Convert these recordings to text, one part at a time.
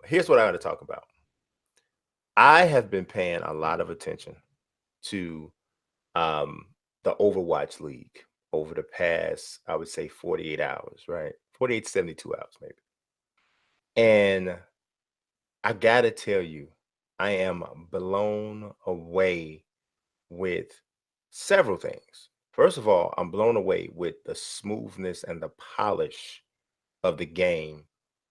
here's what I got to talk about. I have been paying a lot of attention to the Overwatch League over the past, I would say 48 hours, right? 48 to 72 hours, maybe. And I got to tell you, I am blown away with several things. First of all, I'm blown away with the smoothness and the polish of the game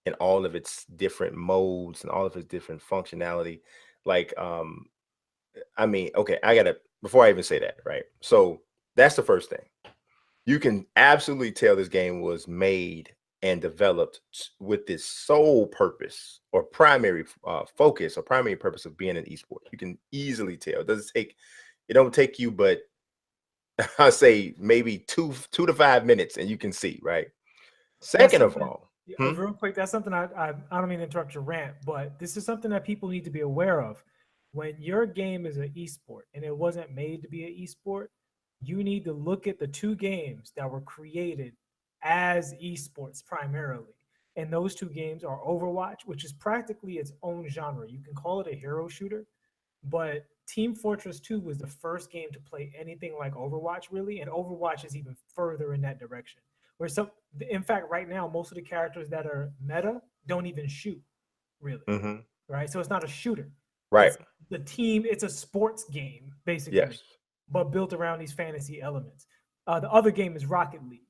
and all of its different modes and all of its different functionality. Like, I mean, okay, I gotta, before I even say that, right? So that's the first thing. You can absolutely tell this game was made and developed with this sole purpose or primary focus or primary purpose of being an esport. You can easily tell. It don't take you but I'll say maybe two to 5 minutes and you can see, right? That's Second of something. all, Real quick, that's something I don't mean to interrupt your rant, but this is something that people need to be aware of. When your game is an esport and it wasn't made to be an esport, you need to look at the two games that were created as esports primarily. And those two games are Overwatch, which is practically its own genre. You can call it a hero shooter, but Team Fortress 2 was the first game to play anything like Overwatch, really, and Overwatch is even further in that direction. Where some, in fact, right now, most of the characters that are meta don't even shoot, really, mm-hmm, right? So it's not a shooter. right? It's the team. It's a sports game basically, Yes, but built around these fantasy elements. The other game is Rocket League,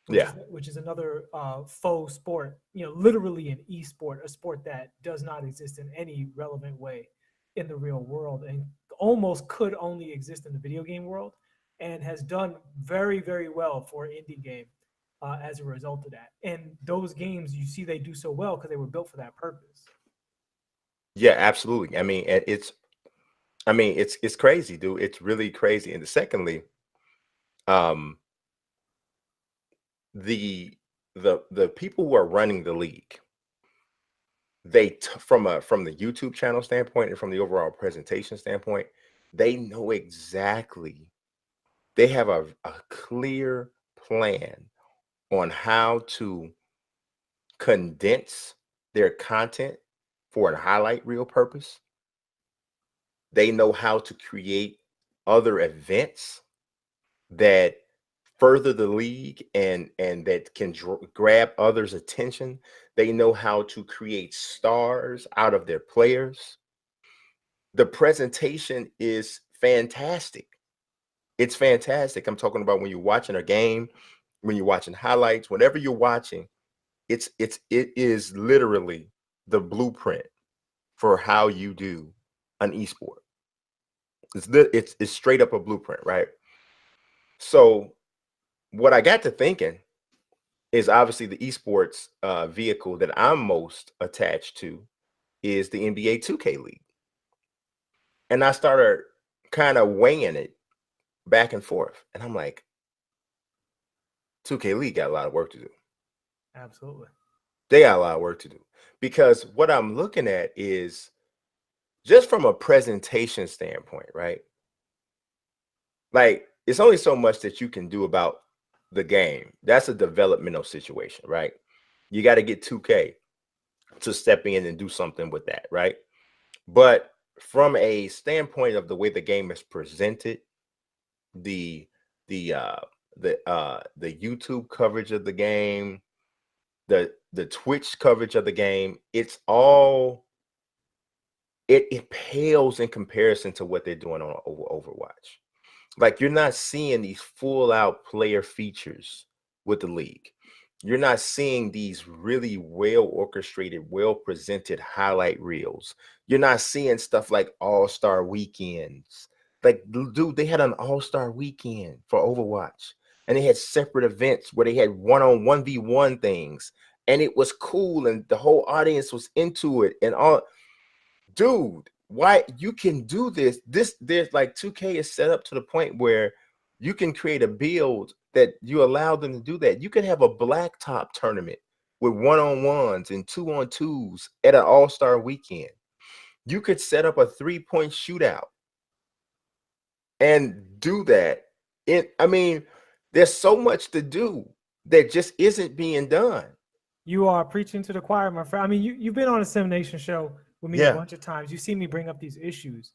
yeah, which is another faux sport. Literally an esport, a sport that does not exist in any relevant way in the real world, and almost could only exist in the video game world, and has done very, very well for an indie game as a result of that. And those games, you see, they do so well because they were built for that purpose. yeah, absolutely. I mean, it's crazy, dude. It's really crazy. And secondly, um, the the people who are running the league, from the YouTube channel standpoint and from the overall presentation standpoint, they know exactly. They have a clear plan on how to condense their content for a highlight reel purpose. They know how to create other events that further the league and that can grab others' attention. They know how to create stars out of their players. The presentation is fantastic. It's fantastic. I'm talking about when you're watching a game, when you're watching highlights, whenever you're watching, it is literally the blueprint for how you do an esport. It's straight up a blueprint, right? So what I got to thinking is obviously the esports vehicle that I'm most attached to is the NBA 2K League. And I started kind of weighing it back and forth. And I'm like, 2K League got a lot of work to do. Absolutely. They got a lot of work to do. Because what I'm looking at is just from a presentation standpoint, right? Like, it's only so much that you can do about the game. That's a developmental situation, right? You got to get 2K to step in and do something with that, right? But from a standpoint of the way the game is presented, the the uh the YouTube coverage of the game, the Twitch coverage of the game, it pales in comparison to what they're doing on Overwatch. Like, you're not seeing these full out player features with the league. You're not seeing these really well orchestrated, well presented highlight reels. You're not seeing stuff like all-star weekends. Like, dude, they had an all-star weekend for Overwatch, and they had separate events where they had one-on 1v1 things, and it was cool, and the whole audience was into it, and all. Dude, why you can do this? There's like 2K is set up to the point where you can create a build that you allow them to do that. You could have a blacktop tournament with one-on-ones and two-on-twos at an all-star weekend. You could set up a 3-point shootout and do that. I mean, there's so much to do that just isn't being done. You are preaching to the choir, my friend. I mean, you've been on a Sim Nation show with me a Yeah. bunch of times. You see me bring up these issues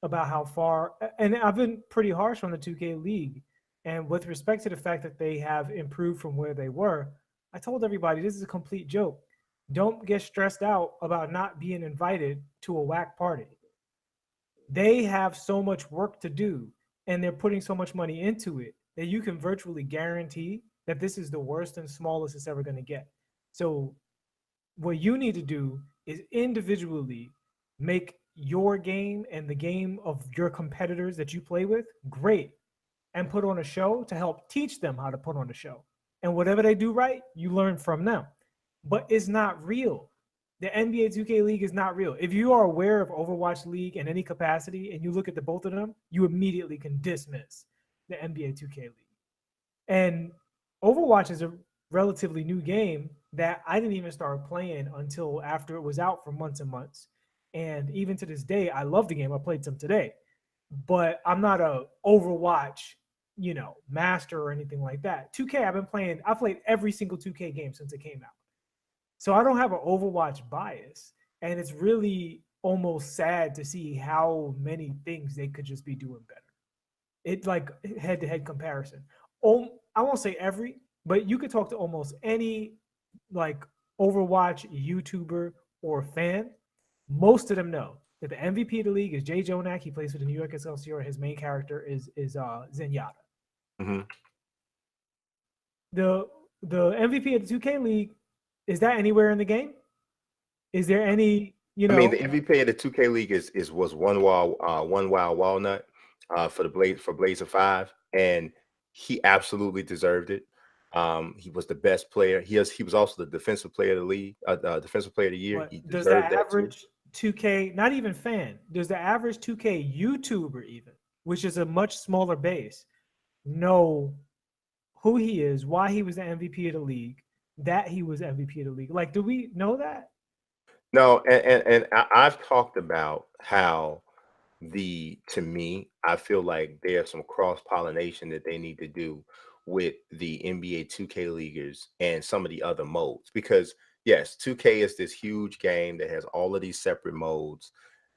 about how far, and I've been pretty harsh on the 2K League. And with respect to the fact that they have improved from where they were, I told everybody this is a complete joke. Don't get stressed out about not being invited to a whack party. They have so much work to do and they're putting so much money into it that you can virtually guarantee that this is the worst and smallest it's ever going to get. So what you need to do is individually make your game and the game of your competitors that you play with great and put on a show to help teach them how to put on a show. And whatever they do right, you learn from them. But it's not real. The NBA 2K League is not real. If you are aware of Overwatch League in any capacity and you look at the both of them, you immediately can dismiss the NBA 2K League. And Overwatch is a relatively new game that I didn't even start playing until after it was out for months and months. And even to this day, I love the game. I played some today, but I'm not a Overwatch, master or anything like that. 2K, I've been playing. I played every single 2K game since it came out, so I don't have an Overwatch bias. And it's really almost sad to see how many things they could just be doing better. It like head-to-head comparison. I won't say every, but you could talk to almost any like Overwatch YouTuber or fan. Most of them know that the MVP of the league is Jay Jonak. He plays for the New York Excelsior. His main character is Zenyatta. Mm-hmm. The MVP of the 2K league, is that anywhere in the game? Is there any, I mean, the MVP of the 2K League was one wild walnut for Blaze of Five, and he absolutely deserved it. He was the best player. He was also the defensive player of the league, defensive player of the year. He Does the deserved that too. average 2K, not even fan, does the average 2K YouTuber even, which is a much smaller base, know who he is, why he was the MVP of the league, that he was MVP of the league? Like, do we know that? No, and I've talked about how to me, I feel like there's some cross pollination that they need to do with the NBA 2K leaguers and some of the other modes, because yes, 2K is this huge game that has all of these separate modes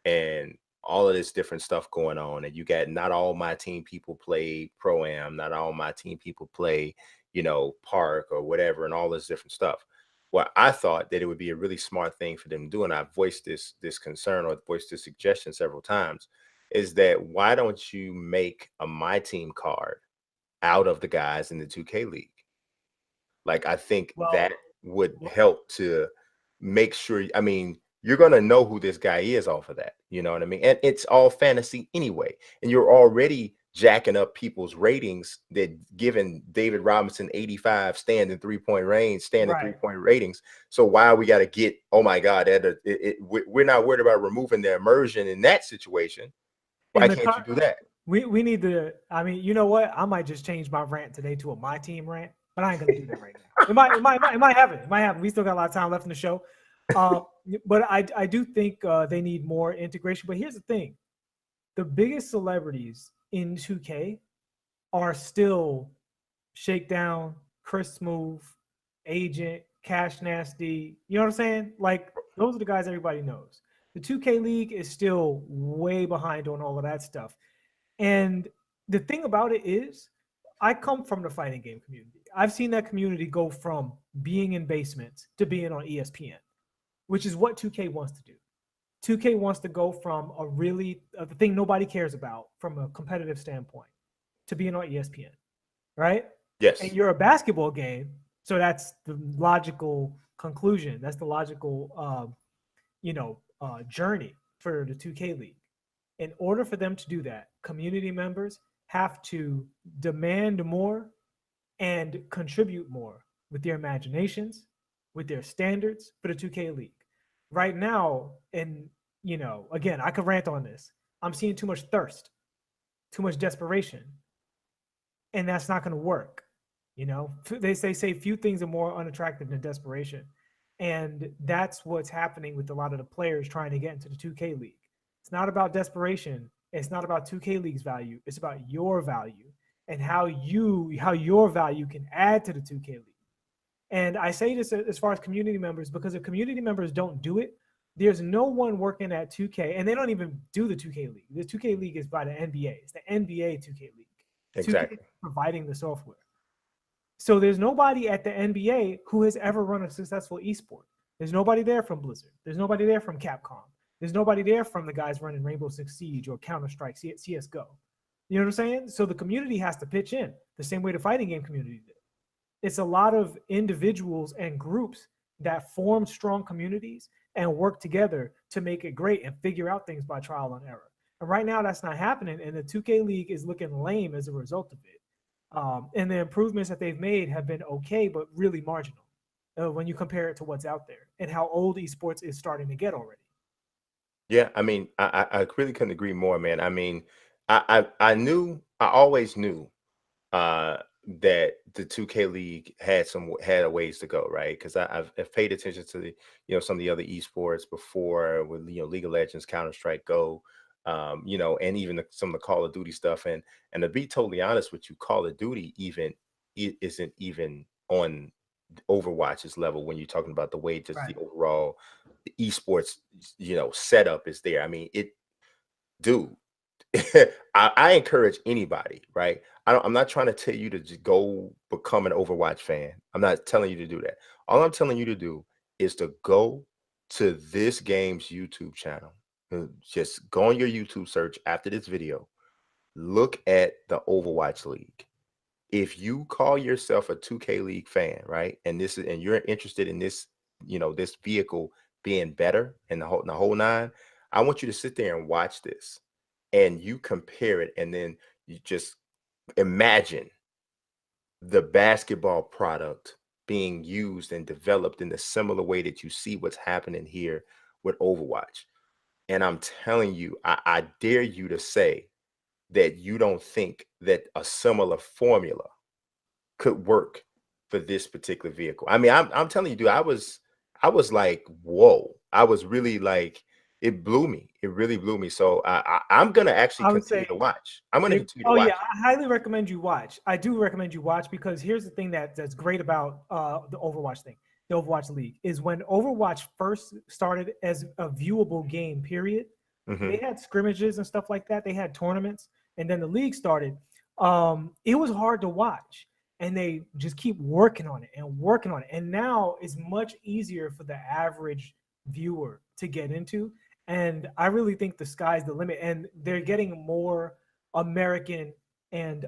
and all of this different stuff going on, and you got not all my team people play pro am, not all my team people play park or whatever, and all this different stuff. Well, I thought that it would be a really smart thing for them to do, and I've voiced this concern or voiced this suggestion several times, is that why don't you make a my team card out of the guys in the 2K league? Like, I think that Well, would help to make sure. I mean, you're gonna know who this guy is off of that. You know what I mean? And it's all fantasy anyway, and you're already jacking up people's ratings that giving David Robinson 85 standing 3-point range, standing right. 3-point ratings. So why we got to get, oh my God, we're not worried about removing the immersion in that situation. Why In the can't you do that? we need to. I mean, you know what? I might just change my rant today to a my team rant, but I ain't gonna do that right now. It might happen. It might happen. We still got a lot of time left in the show. Uh, but I do think they need more integration. But here's the thing: the biggest celebrities in 2K are still Shakedown, Chris Smooth, Agent, Cash Nasty. You know what I'm saying? Like, those are the guys everybody knows. The 2K League is still way behind on all of that stuff. And the thing about it is, I come from the fighting game community. I've seen that community go from being in basements to being on ESPN, which is what 2K wants to do. 2K wants to go from the thing nobody cares about from a competitive standpoint to being on ESPN, right? And Yes. you're a basketball game, so that's the logical conclusion. That's the logical, journey for the 2K League. In order for them to do that, community members have to demand more and contribute more with their imaginations, with their standards for the 2K League. Right now, and again, I could rant on this. I'm seeing too much thirst, too much desperation, and that's not going to work. They say few things are more unattractive than desperation, and that's what's happening with a lot of the players trying to get into the 2K League. It's not about desperation. It's not about 2K League's value. It's about your value and how your value can add to the 2K League. And I say this as far as community members, because if community members don't do it, there's no one working at 2K, and they don't even do the 2K League. The 2K League is by the NBA. It's the NBA 2K League. Exactly. 2K is providing the software. So there's nobody at the NBA who has ever run a successful esport. There's nobody there from Blizzard. There's nobody there from Capcom. There's nobody there from the guys running Rainbow Six Siege or Counter-Strike, CSGO. You know what I'm saying? So the community has to pitch in the same way the fighting game community did. It's a lot of individuals and groups that form strong communities and work together to make it great and figure out things by trial and error. And right now that's not happening, and the 2K League is looking lame as a result of it. And the improvements that they've made have been okay, but really marginal when you compare it to what's out there and how old esports is starting to get already. Yeah, I mean, I really couldn't agree more, man. I mean, I always knew that the 2K League had a ways to go, right? Because I've paid attention to the, some of the other esports before, with League of Legends, Counter-Strike, Go, and even some of the Call of Duty stuff. And to be totally honest with you, Call of Duty isn't even on Overwatch's level when you're talking about the way just the overall esports setup is there. I mean, dude. I encourage anybody, right? I'm not trying to tell you to just go become an Overwatch fan. I'm not telling you to do that. All I'm telling you to do is to go to this game's YouTube channel. Just go on your YouTube search after this video. Look at the Overwatch League. If you call yourself a 2K League fan, right, and you're interested in this, this vehicle being better and the whole nine, I want you to sit there and watch this. And you compare it, and then you just imagine the basketball product being used and developed in the similar way that you see what's happening here with Overwatch. And I'm telling you, I dare you to say that you don't think that a similar formula could work for this particular vehicle. I mean, I'm telling you, dude, I was like, whoa. I was really like, it blew me. It really blew me. So I'm gonna actually continue to watch. I'm gonna continue to watch. Yeah, I highly recommend you watch. I do recommend you watch, because here's the thing that's great about the Overwatch thing, the Overwatch League, is when Overwatch first started as a viewable game, period. They had scrimmages and stuff like that. They had tournaments, and then the league started. It was hard to watch, and they just keep working on it and working on it. And now it's much easier for the average viewer to get into. And I really think the sky's the limit, and they're getting more American and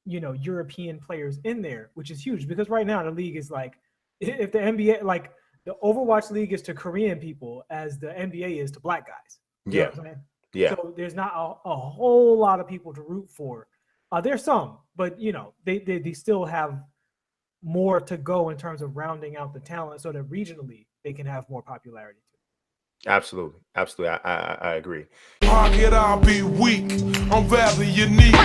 European players in there, which is huge, because right now the league is like, if the NBA, like the Overwatch League is to Korean people as the NBA is to black guys. You know what I'm saying? Yeah. So there's not a whole lot of people to root for. There's some, but they still have more to go in terms of rounding out the talent, so that regionally they can have more popularity. Absolutely. I agree. I'll be weak. I'm rather unique.